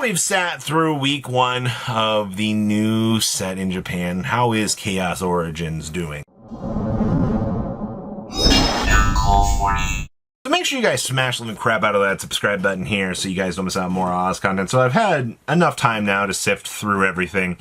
we've sat through week 1 of the new set in Japan. How is Chaos Origins doing? So make sure you guys smash the crap out of that subscribe button here so you guys don't miss out on more Oz content. So I've had enough time now to sift through everything.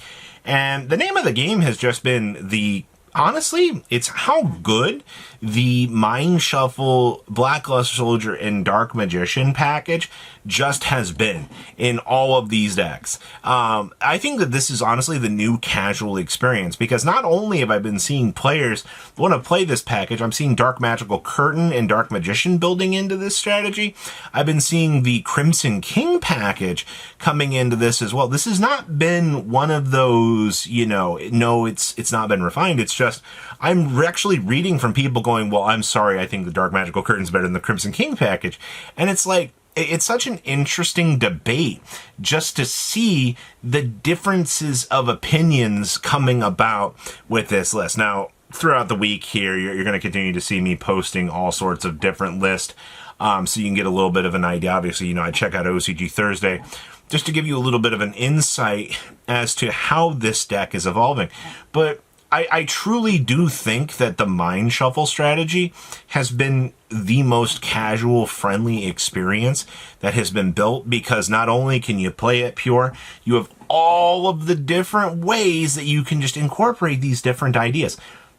And the name of the game has just been honestly, it's how good the Mind Shuffle, Blackluster Soldier, and Dark Magician package just has been in all of these decks. I think that this is honestly the new casual experience, because not only have I been seeing players want to play this package, I'm seeing Dark Magical Curtain and Dark Magician building into this strategy. I've been seeing the Crimson King package coming into this as well. This has not been one of those, no, it's not been refined. It's just, I'm actually reading from people going, well, I'm sorry, I think the Dark Magical Curtain's better than the Crimson King package. And it's like, it's such an interesting debate just to see the differences of opinions coming about with this list. Now, throughout the week here, you're going to continue to see me posting all sorts of different lists, so you can get a little bit of an idea. Obviously, I check out OCG Thursday just to give you a little bit of an insight as to how this deck is evolving. But I truly do think that the Mind Shuffle strategy has been the most casual, friendly experience that has been built, because not only can you play it pure, you have all of the different ways that you can just incorporate these different ideas.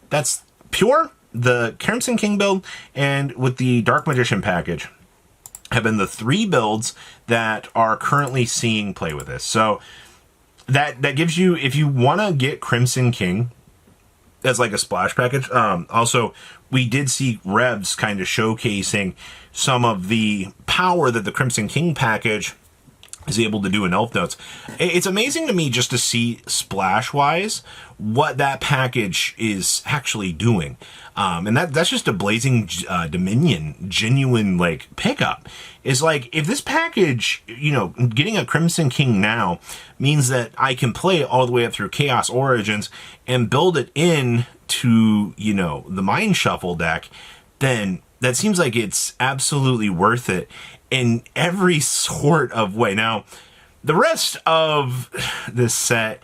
That's pure, the Crimson King build, and with the Dark Magician package have been the 3 builds that are currently seeing play with this. So that gives you, if you want to get Crimson King as like a splash package. Also, we did see Revs kind of showcasing some of the power that the Crimson King package is able to do in Elf Notes. It's amazing to me just to see splash-wise what that package is actually doing. And that's just a Blazing Dominion genuine pickup. Is like, if this package, getting a Crimson King now means that I can play it all the way up through Chaos Origins and build it in to, the Mind Shuffle deck, then that seems like it's absolutely worth it in every sort of way. Now, the rest of this set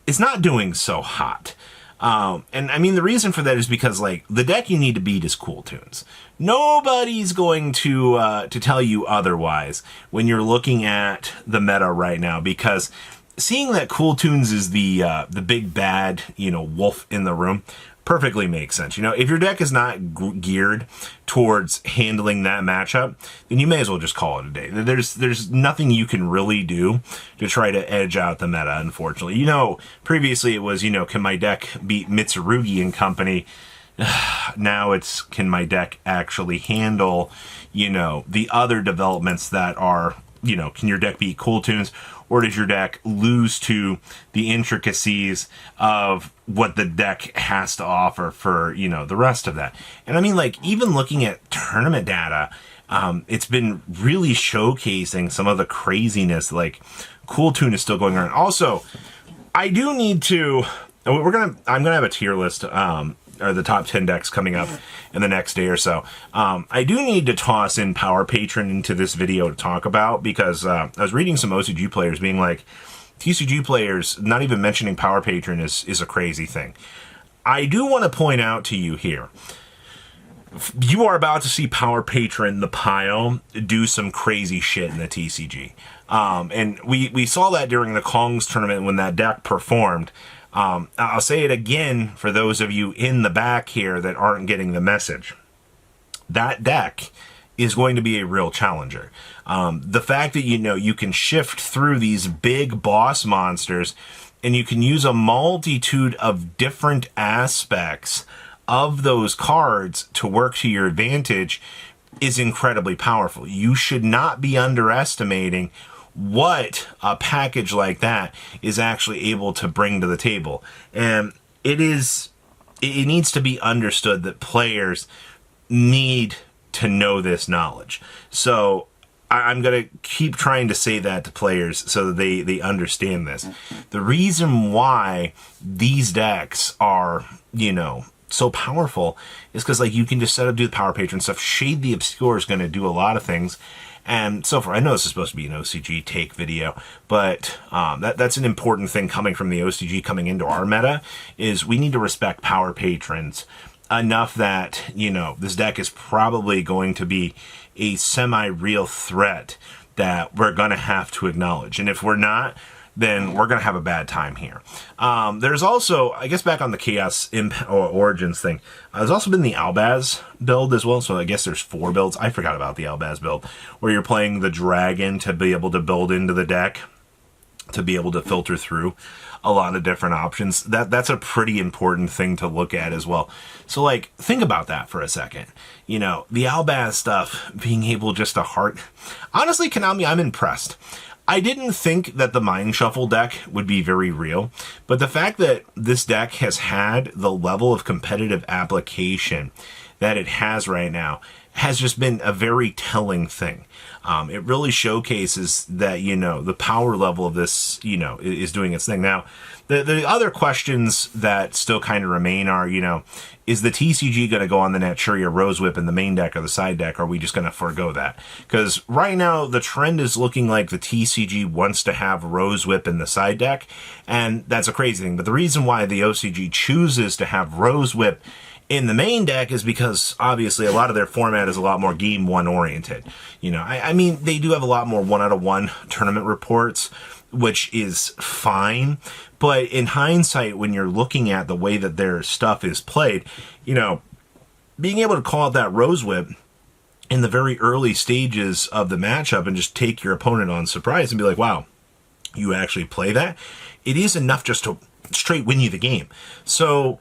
is not doing so hot. And I mean, the reason for that is because, the deck you need to beat is Cool Tunes. Nobody's going to tell you otherwise when you're looking at the meta right now, because seeing that Cool Tunes is the big bad, wolf in the room perfectly makes sense. If your deck is not geared towards handling that matchup, then you may as well just call it a day. There's nothing you can really do to try to edge out the meta, unfortunately. Previously it was, can my deck beat Mitsurugi and company? Now it's, can my deck actually handle, the other developments that are, can your deck beat Cool Tunes? Or does your deck lose to the intricacies of what the deck has to offer for, the rest of that? And I mean, even looking at tournament data, it's been really showcasing some of the craziness. Cool Tune is still going around. Also, I do need to, I'm going to have a tier list, or the top 10 decks coming up in the next day or so. I do need to toss in Power Patron into this video to talk about, because I was reading some OCG players being like, TCG players not even mentioning Power Patron is a crazy thing. I do want to point out to you here, you are about to see Power Patron, the pile, do some crazy shit in the TCG. And we saw that during the Kongs tournament when that deck performed. I'll say it again for those of you in the back here that aren't getting the message. That deck is going to be a real challenger. The fact that, you can shift through these big boss monsters and you can use a multitude of different aspects of those cards to work to your advantage is incredibly powerful. You should not be underestimating what a package like that is actually able to bring to the table. And it needs to be understood that players need to know this knowledge. So I'm going to keep trying to say that to players so that they understand this. The reason why these decks are, so powerful is because, you can just set up, do the Power Patron stuff. Shade the Obscure is going to do a lot of things. and so forth. I know this is supposed to be an OCG take video, but that's an important thing coming from the OCG coming into our meta, is we need to respect power patrons enough that, you know, this deck is probably going to be a semi-real threat that we're going to have to acknowledge. And if we're not, then we're going to have a bad time here. There's also, I guess back on the Chaos Origins thing, there's also been the Albaz build as well. So I guess there's 4 builds. I forgot about the Albaz build, where you're playing the Dragon to be able to build into the deck, to be able to filter through a lot of different options. That's a pretty important thing to look at as well. So, like, think about that for a second. You know, the Albaz stuff, being able just to honestly, Konami, I'm impressed. I didn't think that the Mind Shuffle deck would be very real, but the fact that this deck has had the level of competitive application that it has right now has just been a very telling thing. It really showcases that, you know, the power level of this, you know, is doing its thing. Now, the other questions that still kind of remain are, you know, is the TCG going to go on the Naturia Rose Whip in the main deck or the side deck? Or are we just going to forego that? Because right now, the trend is looking like the TCG wants to have Rose Whip in the side deck, and that's a crazy thing. But the reason why the OCG chooses to have Rose Whip in the main deck is because, obviously, a lot of their format is a lot more Game 1 oriented. You know, I mean, they do have a lot more 1-out-of-1 tournament reports, which is fine. But in hindsight, when you're looking at the way that their stuff is played, you know, being able to call out that Rose Whip in the very early stages of the matchup and just take your opponent on surprise and be like, wow, you actually play that? It is enough just to straight win you the game. So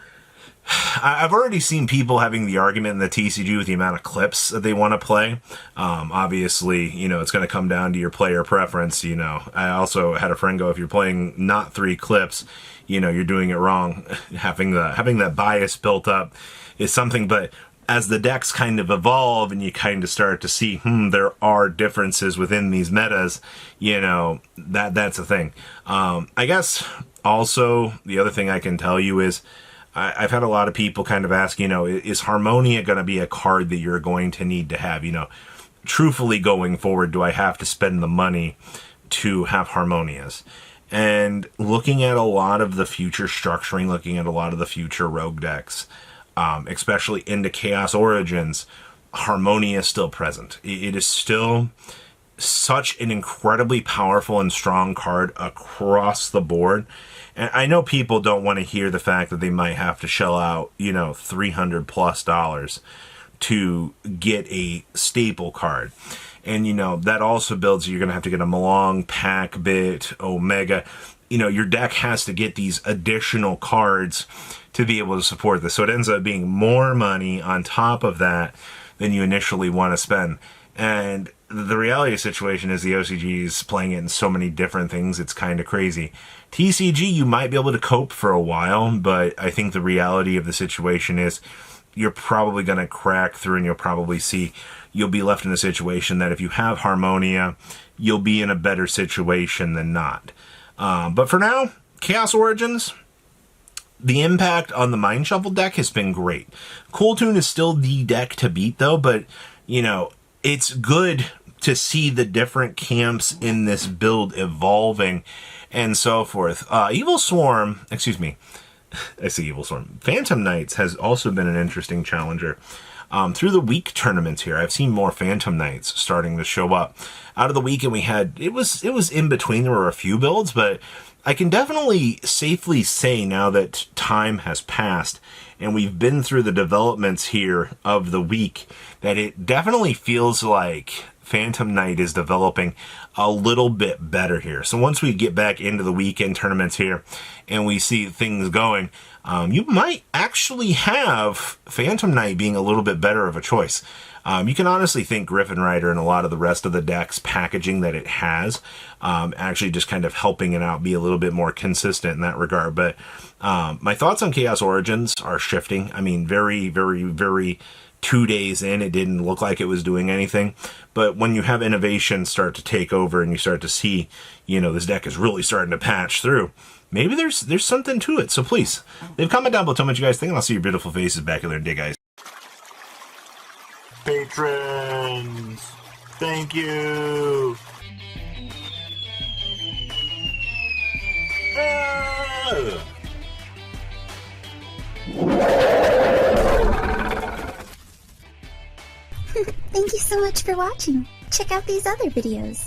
I've already seen people having the argument in the TCG with the amount of clips that they want to play. Obviously, you know, it's going to come down to your player preference. You know, I also had a friend go, if you're playing not 3 clips, you know, you're doing it wrong. Having that bias built up is something, but as the decks kind of evolve and you kind of start to see, there are differences within these metas, you know, that's a thing. I guess also the other thing I can tell you is, I've had a lot of people kind of ask, you know, is Harmonia going to be a card that you're going to need to have? You know, truthfully going forward, do I have to spend the money to have Harmonias? And looking at a lot of the future structuring, looking at a lot of the future rogue decks, especially into Chaos Origins, Harmonia is still present. It is still such an incredibly powerful and strong card across the board. And I know people don't want to hear the fact that they might have to shell out, you know, $300+ to get a staple card. And, you know, that also builds, you're going to have to get a Malong, Pack, Bit, Omega. You know, your deck has to get these additional cards to be able to support this. So it ends up being more money on top of that than you initially want to spend. And the reality of the situation is the OCG is playing it in so many different things, it's kind of crazy. TCG, you might be able to cope for a while, but I think the reality of the situation is you're probably going to crack through, and you'll probably see you'll be left in a situation that if you have Harmonia, you'll be in a better situation than not. But for now, Chaos Origins, the impact on the Mind Shuffle deck has been great. Cool Tune is still the deck to beat, though, but, you know, it's good to see the different camps in this build evolving and so forth. Evil Swarm, excuse me, I say Evil Swarm. Phantom Knights has also been an interesting challenger. Through the week tournaments here, I've seen more Phantom Knights starting to show up. Out of the weekend we had, it was in between, there were a few builds, but I can definitely safely say now that time has passed and we've been through the developments here of the week, that it definitely feels like Phantom Knight is developing a little bit better here. So once we get back into the weekend tournaments here and we see things going, you might actually have Phantom Knight being a little bit better of a choice. You can honestly think Griffin Rider and a lot of the rest of the deck's packaging that it has actually just kind of helping it out be a little bit more consistent in that regard. But my thoughts on Chaos Origins are shifting. I mean, very, very, very 2 days in, it didn't look like it was doing anything. But when you have innovation start to take over and you start to see, you know, this deck is really starting to patch through, maybe there's something to it. So please, leave a comment down below, tell me what you guys think, and I'll see your beautiful faces back in there today, guys. Patrons! Thank you. Thank you so much for watching. Check out these other videos.